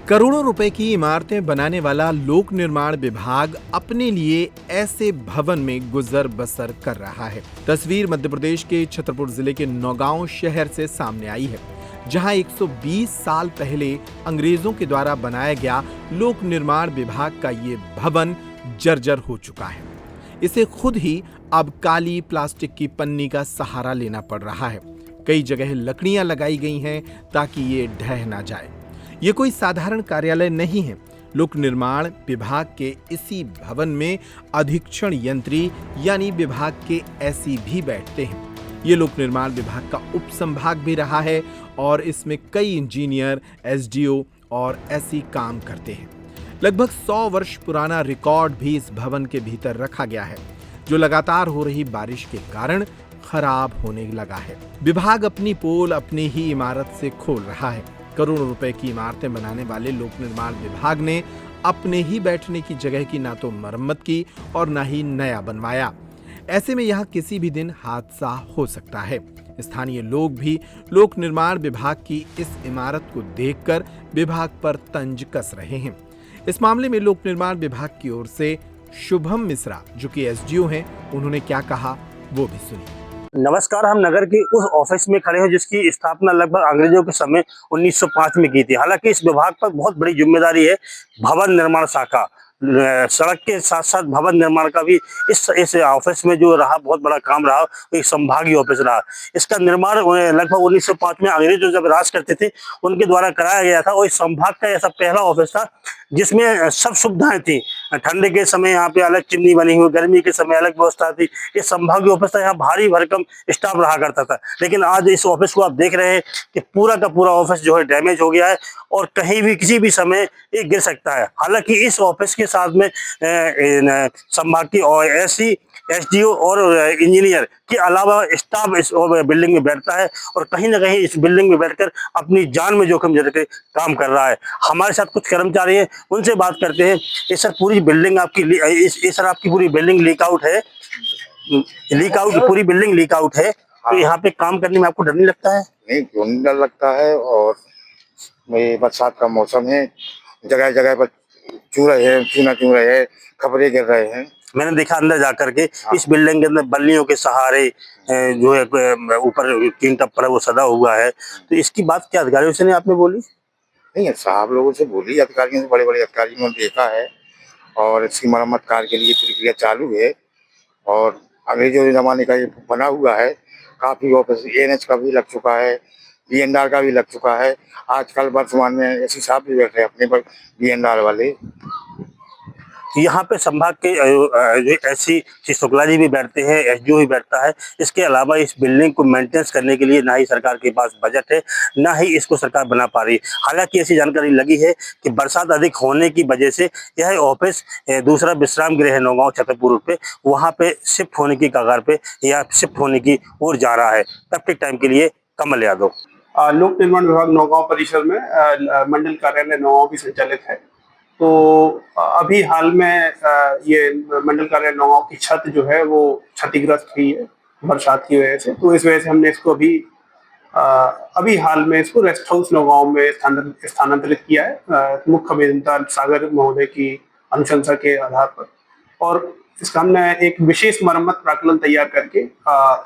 करोड़ों रुपए की इमारतें बनाने वाला लोक निर्माण विभाग अपने लिए ऐसे भवन में गुजर बसर कर रहा है। तस्वीर मध्य प्रदेश के छतरपुर जिले के नौगांव शहर से सामने आई है, जहां 120 साल पहले अंग्रेजों के द्वारा बनाया गया लोक निर्माण विभाग का ये भवन जर्जर हो चुका है। इसे खुद ही अब काली प्लास्टिक की पन्नी का सहारा लेना पड़ रहा है। कई जगह लकड़ियां लगाई गई हैं ताकि ये ढह ना जाए। ये कोई साधारण कार्यालय नहीं है। लोक निर्माण विभाग के इसी भवन में अधीक्षण यंत्री यानी विभाग के एसई भी बैठते हैं। ये लोक निर्माण विभाग का उप संभाग भी रहा है और इसमें कई इंजीनियर, एसडीओ और एसई काम करते हैं। लगभग 100 वर्ष पुराना रिकॉर्ड भी इस भवन के भीतर रखा गया है, जो लगातार हो रही बारिश के कारण खराब होने लगा है। विभाग अपनी पोल अपनी ही इमारत से खोल रहा है। करोड़ों रुपए की इमारतें बनाने वाले लोक निर्माण विभाग ने अपने ही बैठने की जगह की ना तो मरम्मत की और ना ही नया बनवाया। ऐसे में यहाँ किसी भी दिन हादसा हो सकता है। स्थानीय लोग भी लोक निर्माण विभाग की इस इमारत को देखकर विभाग पर तंज कस रहे हैं। इस मामले में लोक निर्माण विभाग की ओर से शुभम मिश्रा, जो कि एसडीओ हैं, उन्होंने क्या कहा वो भी सुनिए। नमस्कार। हम नगर के उस ऑफिस में खड़े हैं जिसकी स्थापना लगभग अंग्रेजों के समय 1905 में की थी। हालांकि इस विभाग पर बहुत बड़ी जिम्मेदारी है भवन निर्माण शाखा। सड़क के साथ साथ भवन निर्माण का भी इस ऑफिस में जो रहा बहुत बड़ा काम रहा, एक संभागीय ऑफिस रहा। इसका निर्माण लगभग 1905 में अंग्रेज जो जब राज करते थे उनके द्वारा कराया गया था और इस संभाग का ऐसा पहला ऑफिस था जिसमें सब सुविधाएं थी। ठंडे के समय यहाँ पे अलग चिमनी बनी हुई, गर्मी के समय अलग व्यवस्था थी। ये संभागीय ऑफिस था, यहाँ भारी भरकम स्टाफ रहा करता था। लेकिन आज इस ऑफिस को आप देख रहे हैं कि पूरा का पूरा ऑफिस जो है डैमेज हो गया है और कहीं भी किसी भी समय ये गिर सकता है। हालांकि इस ऑफिस के साथ में संभाग की और एससी, एसडीओ और इंजीनियर के अलावा स्टाफ इस बिल्डिंग में बैठता है और कहीं ना कहीं इस बिल्डिंग में बैठकर अपनी जान में जोखिम लेकर काम कर रहा है। हमारे साथ कुछ कर्मचारी हैं, उनसे बात करते हैं। ये सर पूरी बिल्डिंग आपकी ये सर आपकी पूरी बिल्डिंग लीक आउट है, पूरी बिल्डिंग लीक आउट है। तो यहाँ पे काम करने में आपको डर नहीं लगता है? नहीं, क्यों नहीं डर लगता है। और बरसात का मौसम है, जगह जगह पर चूना चू रहे हैं, खबरें गिर रहे हैं। मैंने देखा अंदर जाकर के इस बिल्डिंग के अंदर बल्लियों के सहारे जो है ऊपर टीन टप्पर है वो सदा हुआ है। तो इसकी बात क्या अधिकारियों से नहीं आपने बोली? नहीं, साहब लोगों से बोली, अधिकारियों से, बड़े बड़े अधिकारियों ने देखा है और इसकी मरम्मत कार्य के लिए प्रक्रिया चालू है। और अंग्रेजों जमाने का ये बना हुआ है। काफी ऑफिस एएनएच का भी लग चुका है, बीएनआर का भी लग चुका है। आजकल वर्तमान में एससी साहब भी बैठ रहे हैं अपने पर बीएनआर वाले। यहाँ पे संभाग के जो एससी शुक्ला जी भी बैठते हैं, एसडीओ भी बैठता है। इसके अलावा इस बिल्डिंग को मेंटेनेंस करने के लिए ना ही सरकार के पास बजट है, ना ही इसको सरकार बना पा रही। हालांकि ऐसी जानकारी लगी है कि बरसात अधिक होने की वजह से यह ऑफिस दूसरा विश्राम गृह है नौगांव छतरपुर रोड पे, वहाँ पे शिफ्ट होने की कगार पे या शिफ्ट होने की ओर जा रहा है। तब तक टाइम के लिए कमल यादव। लोक निर्माण विभाग नौगांव परिसर में मंडल कार्यालय नौगांव भी संचालित है। तो अभी हाल में ये मंडल कार्यालय नौगांव की छत जो है वो क्षतिग्रस्त हुई है बरसात की वजह से। तो इस वजह से हमने इसको अभी हाल में इसको रेस्ट हाउस नौगांव में स्थानांतरित किया है, मुख्य अभियंता सागर महोदय की अनुशंसा के आधार पर। और इसका हमने एक विशेष मरम्मत प्राक्कलन तैयार करके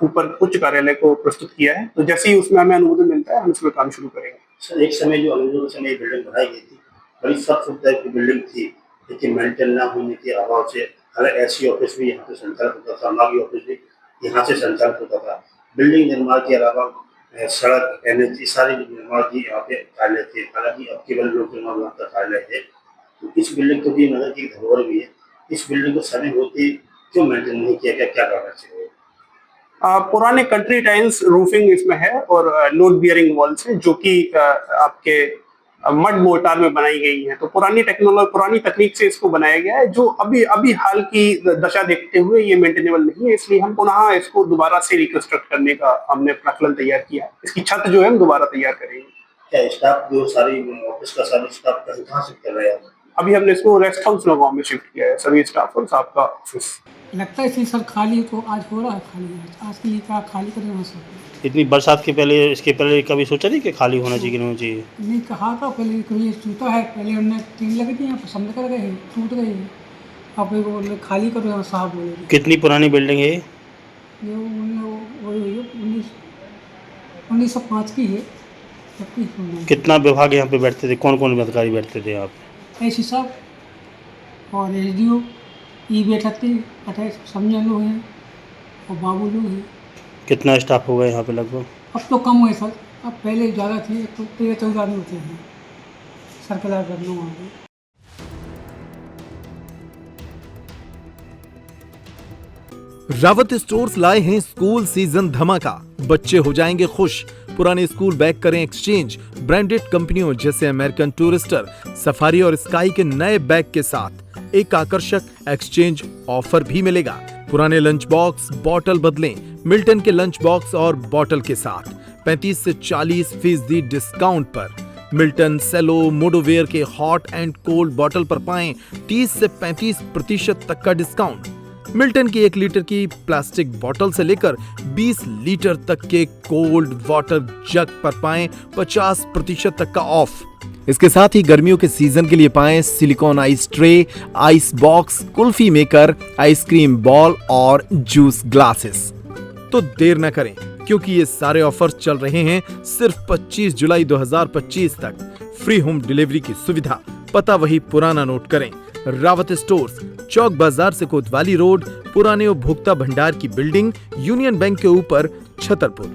ऊपर उच्च कार्यालय को प्रस्तुत किया है। तो जैसे ही उसमें हमें अनुमोदन मिलता है हम इसमें काम शुरू करेंगे। सर, एक समय जो अंग्रेजों के समय बिल्डिंग बनाई गई थी, बड़ी सब सुविधा की बिल्डिंग थी, लेकिन मेंटेन ना होने के अभाव से एससी ऑफिस भी यहाँ से संचालित होता था, संभागीय ऑफिस भी यहाँ से संचालित होता था। बिल्डिंग निर्माण के अलावा सड़क, एनएच, सारी निर्माण की यहाँ पे कार्यालय थे। हालांकि अब केवल लोक निर्माण विभाग का कार्यालय है। तो इस बिल्डिंग को भी नगर की धरोहर भी है। इस बिल्डिंग को समय होते क्यों मेंटेन नहीं किया गया, क्या कारण चाहिए? पुराने कंट्री टाइल्स रूफिंग इसमें है और लोड बियरिंग वॉल्स है जो कि आपके मड मोर्टार में बनाई गई है। तो पुरानी टेक्नोलॉजी, पुरानी तकनीक से इसको बनाया गया है, जो अभी हाल की दशा देखते हुए ये मेंटेनेबल नहीं है। इसलिए हम पुनः इसको दोबारा से रिकंस्ट्रक्ट करने का हमने प्राक्कलन तैयार किया है। इसकी छत जो है हम दोबारा तैयार करेंगे। क्या स्टाफ जो सारी ऑफिस का सारा स्टाफ कहाँ से कर रहे हैं? अभी हमने इसको रेस्ट हाउस नौगांव में शिफ्ट किया है, सभी स्टाफ और साहब का ऑफिस। लगता है इसी सर खाली को आज हो रहा है, खाली आज के लिए क्या खाली करें वहाँ से। इतनी बरसात के पहले, इसके पहले कभी सोचा नहीं कि खाली होना चाहिए कि नहीं होना चाहिए? नहीं कहा था पहले, कभी टूटा है, पहले हमने टीन लगी थी यहाँ पर, समझ कर गए, टूट गई है। अब वो बोले खाली करो, यहाँ साहब बोले थे। कितनी पुरानी बिल्डिंग है ये? ये वही हुई है, 1905 की है। कितना विभाग यहाँ पे बैठते थे, कौन कौन अधिकारी बैठते थे यहाँ पे? एसी साहब और एसडीओ ई बैठा थे, 28 समझे लोग हैं और बाबू लोग हैं। कितना स्टाफ होगा यहाँ पे लगभग? अब तो कम हुए सर, अब पहले ज़्यादा थी, तो 13-14 आदमी होते हैं सर्कलार करने वहाँ पे। रावत स्टोर्स लाए हैं स्कूल सीजन धमाका। बच्चे हो जाएंगे खुश। पुराने स्कूल बैग करें एक्सचेंज। ब्रांडेड कंपनियों जैसे अमेरिकन टूरिस्टर, सफारी और स्काई के नए बैग के साथ एक आकर्षक एक्सचेंज ऑफर भी मिलेगा। पुराने लंच बॉक्स बॉटल बदलें मिल्टन के लंच बॉक्स और बॉटल के साथ 35 से 40% डिस्काउंट पर। मिल्टन सेलो मोडोवेयर के हॉट एंड कोल्ड बॉटल पर पाएं 30 से 35% तक का डिस्काउंट। मिल्टन की 1 लीटर की प्लास्टिक बोतल से लेकर 20 लीटर तक के कोल्ड वाटर जग पर पाएं 50% तक का ऑफ। इसके साथ ही गर्मियों के सीजन के लिए पाएं silicon ice tray, ice box, kulfi maker, ice cream ball और जूस ग्लासेस। तो देर न करें, क्योंकि ये सारे ऑफर्स चल रहे हैं सिर्फ 25 जुलाई 2025 तक। फ्री होम डिलीवरी की सुविधा। पता वही पुराना नोट करें। रावत स्टोर्स, चौक बाजार से कोतवाली रोड, पुराने उपभोक्ता भंडार की बिल्डिंग, यूनियन बैंक के ऊपर, छतरपुर।